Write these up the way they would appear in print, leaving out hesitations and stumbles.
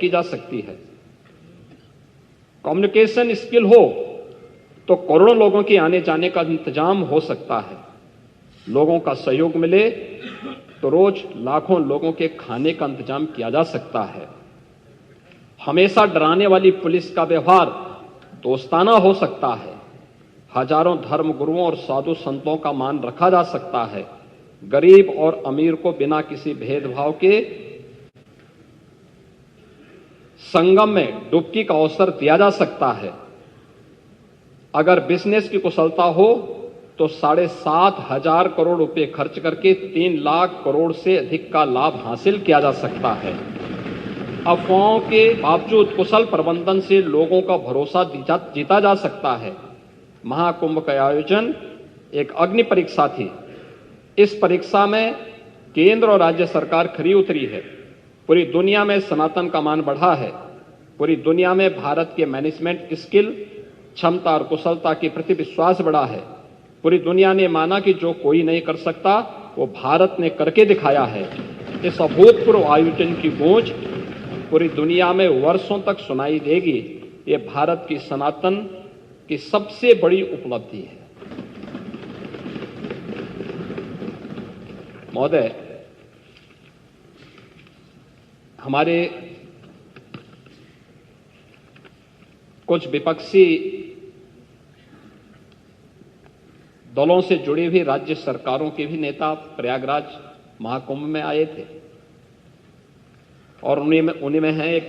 की जा सकती है। कम्युनिकेशन स्किल हो तो करोड़ों लोगों के आने जाने का इंतजाम हो सकता है। लोगों का सहयोग मिले तो रोज लाखों लोगों के खाने का इंतजाम किया जा सकता है। हमेशा डराने वाली पुलिस का व्यवहार दोस्ताना हो सकता है। हजारों धर्म गुरुओं और साधु संतों का मान रखा जा सकता है। गरीब और अमीर को बिना किसी भेदभाव के संगम में डुबकी का अवसर दिया जा सकता है। अगर बिजनेस की कुशलता हो तो 7,500 करोड़ रुपए खर्च करके 3 लाख करोड़ से अधिक का लाभ हासिल किया जा सकता है। अफवाहों के बावजूद कुशल प्रबंधन से लोगों का भरोसा जीता जा सकता है। महाकुंभ का आयोजन एक अग्नि परीक्षा थी। इस परीक्षा में केंद्र और राज्य सरकार खरी उतरी है। पूरी दुनिया में सनातन का मान बढ़ा है। पूरी दुनिया में भारत के मैनेजमेंट स्किल, क्षमता और कुशलता के प्रति विश्वास बढ़ा है। पूरी दुनिया ने माना कि जो कोई नहीं कर सकता वो भारत ने करके दिखाया है। इस अभूतपूर्व आयोजन की गूंज पूरी दुनिया में वर्षों तक सुनाई देगी। ये भारत की सनातन की सबसे बड़ी उपलब्धि है। महोदय, हमारे कुछ विपक्षी दलों से जुड़ी हुई राज्य सरकारों के भी नेता प्रयागराज महाकुंभ में आए थे और उनमें है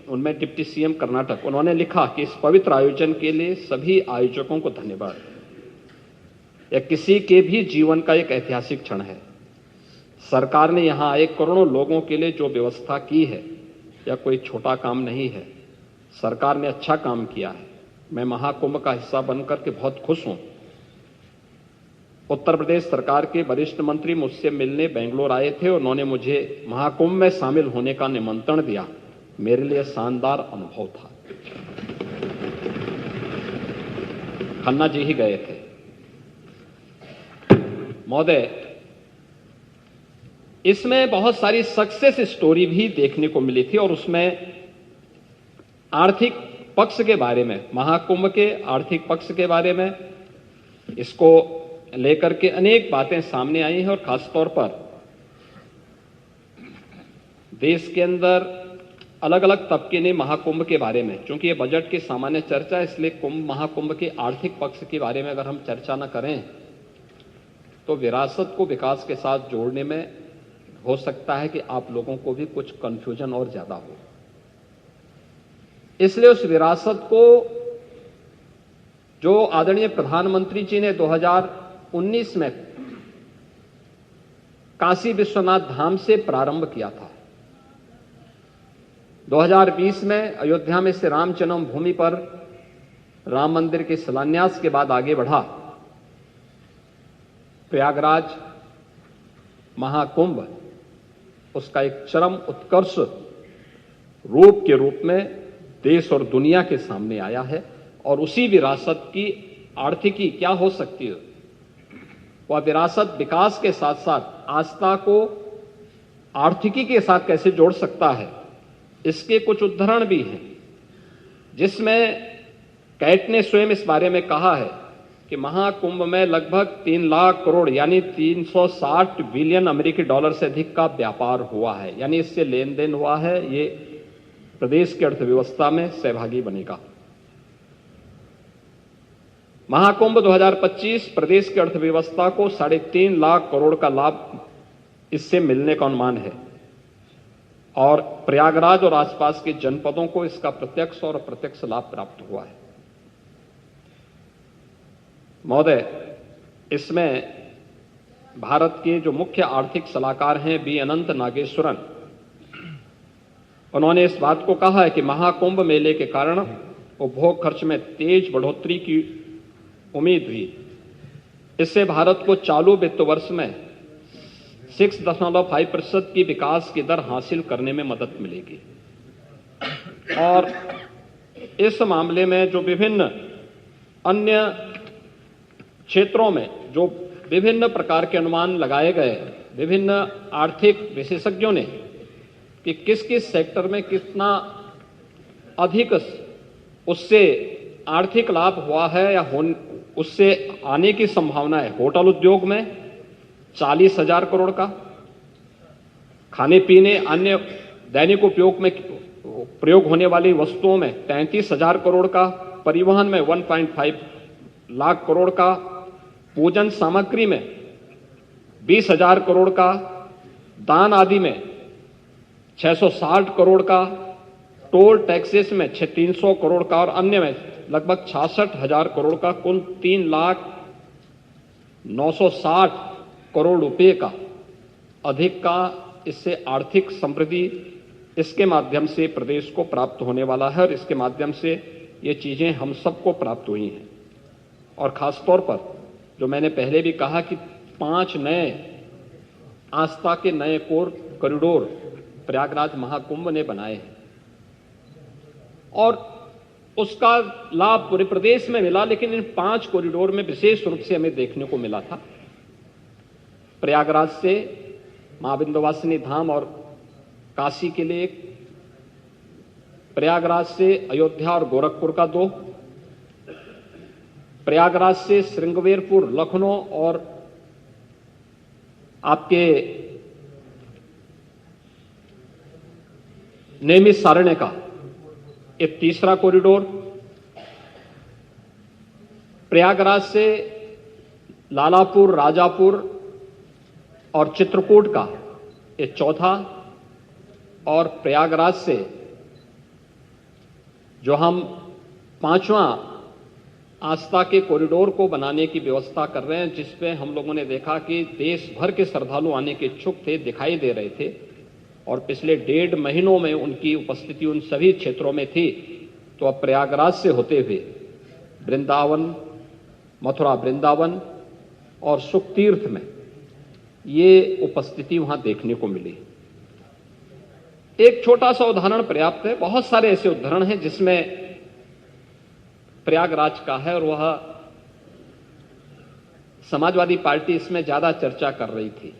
उनमें डिप्टी सीएम कर्नाटक। उन्होंने लिखा कि इस पवित्र आयोजन के लिए सभी आयोजकों को धन्यवाद। यह किसी के भी जीवन का एक ऐतिहासिक क्षण है। सरकार ने यहां आए करोड़ों लोगों के लिए जो व्यवस्था की है यह कोई छोटा काम नहीं है। सरकार ने अच्छा काम किया है। मैं महाकुंभ का हिस्सा बनकर के बहुत खुश हूं। उत्तर प्रदेश सरकार के वरिष्ठ मंत्री मुझसे मिलने बेंगलोर आए थे और उन्होंने मुझे महाकुंभ में शामिल होने का निमंत्रण दिया। मेरे लिए शानदार अनुभव था। खन्ना जी ही गए थे। महोदय, इसमें बहुत सारी सक्सेस स्टोरी भी देखने को मिली थी और उसमें आर्थिक पक्ष के बारे में, महाकुंभ के आर्थिक पक्ष के बारे में इसको लेकर के अनेक बातें सामने आई हैं और खासतौर पर देश के अंदर अलग अलग तबके ने महाकुंभ के बारे में, चूंकि ये बजट की सामान्य चर्चा है इसलिए महाकुंभ के आर्थिक पक्ष के बारे में अगर हम चर्चा न करें तो विरासत को विकास के साथ जोड़ने में हो सकता है कि आप लोगों को भी कुछ कंफ्यूजन और ज्यादा हो। इसलिए उस विरासत को जो आदरणीय प्रधानमंत्री जी ने 2019 में काशी विश्वनाथ धाम से प्रारंभ किया था, 2020 में अयोध्या में से राम जन्मभूमि पर राम मंदिर के शिलान्यास के बाद आगे बढ़ा। प्रयागराज महाकुंभ उसका एक चरम उत्कर्ष रूप के रूप में देश और दुनिया के सामने आया है और उसी विरासत की आर्थिकी क्या हो सकती है, वह विरासत विकास के साथ साथ आस्था को आर्थिकी के साथ कैसे जोड़ सकता है, इसके कुछ उदाहरण भी हैं जिसमें कैट ने स्वयं इस बारे में कहा है कि महाकुंभ में लगभग 3 लाख करोड़ यानी 360 बिलियन अमेरिकी डॉलर से अधिक का व्यापार हुआ है, यानी इससे लेन देन हुआ है। ये प्रदेश की अर्थव्यवस्था में सहभागी बनेगा। महाकुंभ 2025 प्रदेश की अर्थव्यवस्था को 3.5 लाख करोड़ का लाभ इससे मिलने का अनुमान है और प्रयागराज और आसपास के जनपदों को इसका प्रत्यक्ष और अप्रत्यक्ष लाभ प्राप्त हुआ है। महोदय, इसमें भारत के जो मुख्य आर्थिक सलाहकार हैं बी अनंत नागेश्वरन, उन्होंने इस बात को कहा है कि महाकुंभ मेले के कारण उपभोग खर्च में तेज बढ़ोतरी की उम्मीद हुई। इससे भारत को चालू वित्त वर्ष में 6.5% की विकास की दर हासिल करने में मदद मिलेगी और इस मामले में जो विभिन्न अन्य क्षेत्रों में जो विभिन्न प्रकार के अनुमान लगाए गए, विभिन्न आर्थिक विशेषज्ञों ने कि किस किस सेक्टर में कितना अधिक उससे आर्थिक लाभ हुआ है या उससे आने की संभावना है। होटल उद्योग में 40,000 करोड़ का, खाने पीने अन्य दैनिक उपयोग में प्रयोग होने वाली वस्तुओं में 33,000 करोड़ का, परिवहन में 1.5 लाख करोड़ का, पूजन सामग्री में 20,000 करोड़ का, दान आदि में 660 करोड़ का, टोल टैक्सेस में 300 करोड़ का और अन्य में लगभग 66,000 करोड़ का, कुल 3,09,60 करोड़ रुपए का अधिक का इससे आर्थिक समृद्धि इसके माध्यम से प्रदेश को प्राप्त होने वाला है और इसके माध्यम से ये चीजें हम सबको प्राप्त हुई हैं। और खासतौर पर जो मैंने पहले भी कहा कि 5 नए आस्था के नए कॉरिडोर प्रयागराज महाकुंभ ने बनाए हैं और उसका लाभ पूरे प्रदेश में मिला, लेकिन इन 5 कॉरिडोर में विशेष रूप से हमें देखने को मिला था प्रयागराज से मां विंध्यवासिनी धाम और काशी के लिए एक, प्रयागराज से अयोध्या और गोरखपुर का 2, प्रयागराज से श्रृंगवेरपुर, लखनऊ और आपके नेमिष सारण्य का एक तीसरा कॉरिडोर, प्रयागराज से लालापुर, राजापुर और चित्रकूट का एक चौथा, और प्रयागराज से जो हम 5वां आस्था के कॉरिडोर को बनाने की व्यवस्था कर रहे हैं, जिसमें हम लोगों ने देखा कि देश भर के श्रद्धालु आने के इच्छुक थे, दिखाई दे रहे थे और पिछले 1.5 महीनों में उनकी उपस्थिति उन सभी क्षेत्रों में थी। तो अब प्रयागराज से होते हुए वृंदावन, मथुरा वृंदावन और सुखतीर्थ में ये उपस्थिति वहां देखने को मिली। एक छोटा सा उदाहरण पर्याप्त है, बहुत सारे ऐसे उदाहरण हैं जिसमें प्रयागराज का है और वह समाजवादी पार्टी इसमें ज्यादा चर्चा कर रही थी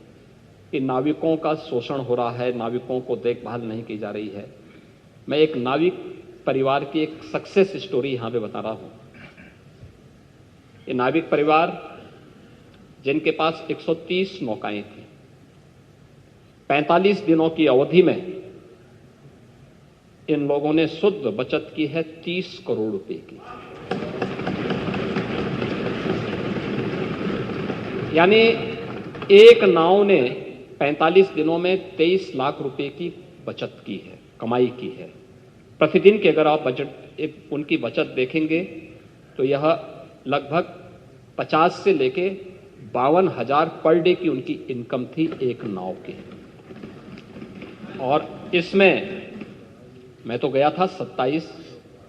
कि नाविकों का शोषण हो रहा है, नाविकों को देखभाल नहीं की जा रही है। मैं एक नाविक परिवार की एक सक्सेस स्टोरी यहां पे बता रहा हूं। ये नाविक परिवार जिनके पास 130 नौकाएं थी, 45 दिनों की अवधि में इन लोगों ने शुद्ध बचत की है 30 करोड़ रुपए की। यानी एक नाव ने 45 दिनों में 23 लाख रुपए की बचत की है, कमाई की है। प्रतिदिन के अगर आप उनकी बचत देखेंगे तो यह लगभग 50 से लेके 52,000 पर डे की उनकी इनकम थी एक नाव की। और इसमें मैं तो गया था 27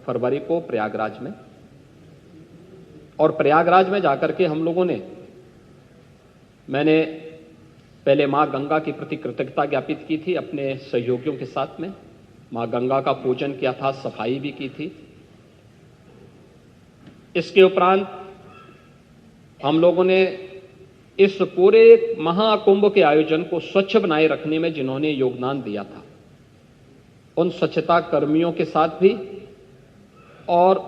फरवरी को प्रयागराज में, और प्रयागराज में जाकर के हम लोगों ने, मैंने पहले मां गंगा के प्रति कृतज्ञता ज्ञापित की थी अपने सहयोगियों के साथ में, मां गंगा का पूजन किया था, सफाई भी की थी। इसके उपरांत हम लोगों ने इस पूरे महाकुंभ के आयोजन को स्वच्छ बनाए रखने में जिन्होंने योगदान दिया था उन स्वच्छता कर्मियों के साथ भी, और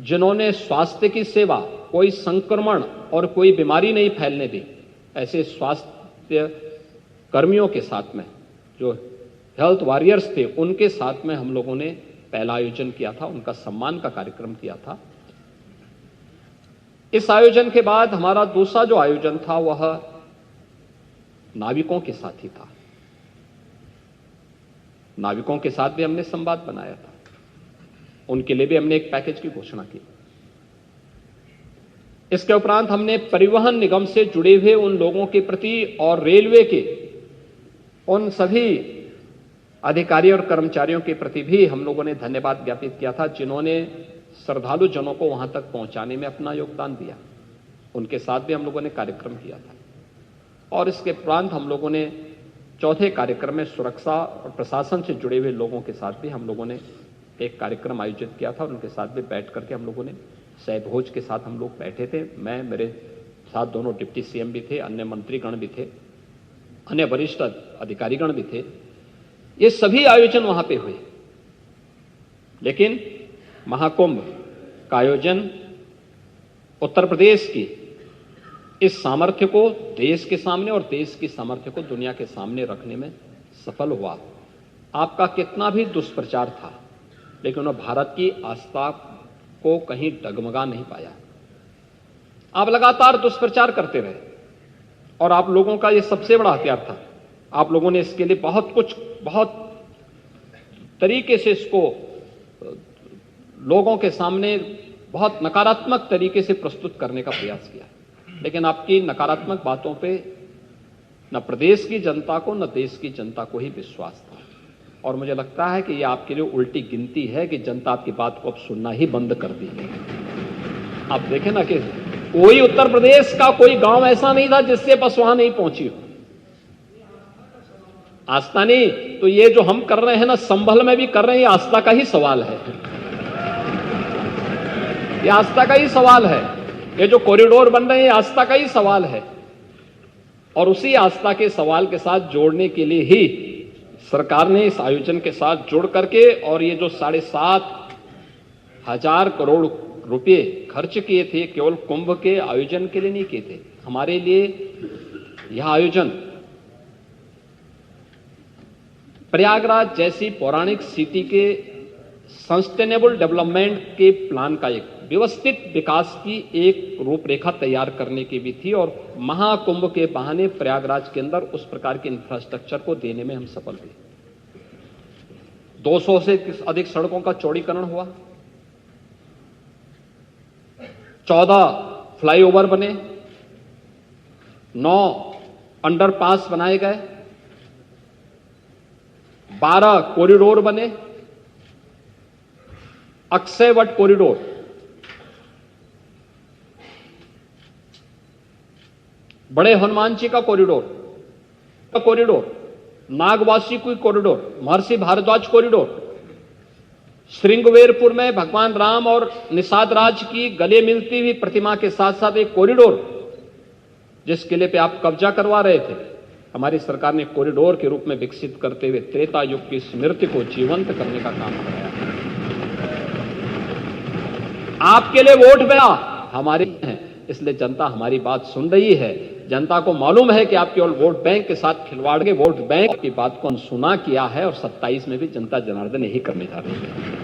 जिन्होंने स्वास्थ्य की सेवा, कोई संक्रमण और कोई बीमारी नहीं फैलने दी, ऐसे स्वास्थ्य कर्मियों के साथ में, जो हेल्थ वॉरियर्स थे, उनके साथ में हम लोगों ने पहला आयोजन किया था, उनका सम्मान का कार्यक्रम किया था। इस आयोजन के बाद हमारा दूसरा जो आयोजन था वह नाविकों के साथ ही था। नाविकों के साथ भी हमने संवाद बनाया था, उनके लिए भी हमने एक पैकेज की घोषणा की। इसके उपरांत हमने परिवहन निगम से जुड़े हुए उन लोगों के प्रति और रेलवे के उन सभी अधिकारी और कर्मचारियों के प्रति भी हम लोगों ने धन्यवाद ज्ञापित किया था, जिन्होंने श्रद्धालु जनों को वहां तक पहुंचाने में अपना योगदान दिया। उनके साथ भी हम लोगों ने कार्यक्रम किया था। और इसके उपरांत हम लोगों ने चौथे कार्यक्रम में सुरक्षा और प्रशासन से जुड़े हुए लोगों के साथ भी हम लोगों ने एक कार्यक्रम आयोजित किया था, और उनके साथ भी बैठ करके हम लोगों ने सहभोज के साथ हम लोग बैठे थे। मैं, मेरे साथ दोनों डिप्टी सीएम भी थे, अन्य मंत्रीगण भी थे, अन्य वरिष्ठ अधिकारीगण भी थे। ये सभी आयोजन वहां पे हुए। लेकिन महाकुंभ का आयोजन उत्तर प्रदेश की इस सामर्थ्य को देश के सामने और देश की सामर्थ्य को दुनिया के सामने रखने में सफल हुआ। आपका कितना भी दुष्प्रचार था, लेकिन उन्होंने भारत की आस्था को कहीं डगमगा नहीं पाया। आप लगातार दुष्प्रचार करते रहे और आप लोगों का यह सबसे बड़ा हथियार था। आप लोगों ने इसके लिए बहुत तरीके से इसको लोगों के सामने बहुत नकारात्मक तरीके से प्रस्तुत करने का प्रयास किया, लेकिन आपकी नकारात्मक बातों पे न प्रदेश की जनता को न देश की जनता को ही विश्वास था। और मुझे लगता है कि यह आपके लिए उल्टी गिनती है कि जनता आपकी बात को अब सुनना ही बंद कर दी है। आप देखें ना कि कोई उत्तर प्रदेश का कोई गांव ऐसा नहीं था जिससे बस वहां नहीं पहुंची हो। आस्था नहीं तो ये जो हम कर रहे हैं ना, संभल में भी कर रहे हैं, ये आस्था का ही सवाल है। ये आस्था का ही सवाल है। ये जो कॉरिडोर बन रहे हैं, आस्था का ही सवाल है। और उसी आस्था के सवाल के साथ जोड़ने के लिए ही सरकार ने इस आयोजन के साथ जुड़ करके, और ये जो 7,500 करोड़ रुपए खर्च किए थे, केवल कुंभ के आयोजन के लिए नहीं किए थे। हमारे लिए यह आयोजन प्रयागराज जैसी पौराणिक सिटी के सस्टेनेबल डेवलपमेंट के प्लान का, एक व्यवस्थित विकास की एक रूपरेखा तैयार करने की भी थी। और महाकुंभ के बहाने प्रयागराज के अंदर उस प्रकार के इंफ्रास्ट्रक्चर को देने में हम सफल हुए। 200 से अधिक सड़कों का चौड़ीकरण हुआ, 14 फ्लाईओवर बने, 9 अंडरपास बनाए गए, 12 कॉरिडोर बने, अक्षयवट कॉरिडोर, बड़े हनुमान जी का कॉरिडोर, नागवासी की कॉरिडोर, महर्षि भारद्वाज कॉरिडोर, श्रृंगवेरपुर में भगवान राम और निषाद राज की गले मिलती हुई प्रतिमा के साथ साथ एक कॉरिडोर, जिस किले पे आप कब्जा करवा रहे थे, हमारी सरकार ने कॉरिडोर के रूप में विकसित करते हुए त्रेता युग की स्मृति को जीवंत करने का काम कराया। आपके लिए वोट मेरा, हमारी है, इसलिए जनता हमारी बात सुन रही है। जनता को मालूम है कि आप केवल वोट बैंक के साथ खिलवाड़ के वोट बैंक की बात को अनसुना किया है, और 27 में भी जनता जनार्दन यही करने जा रही है।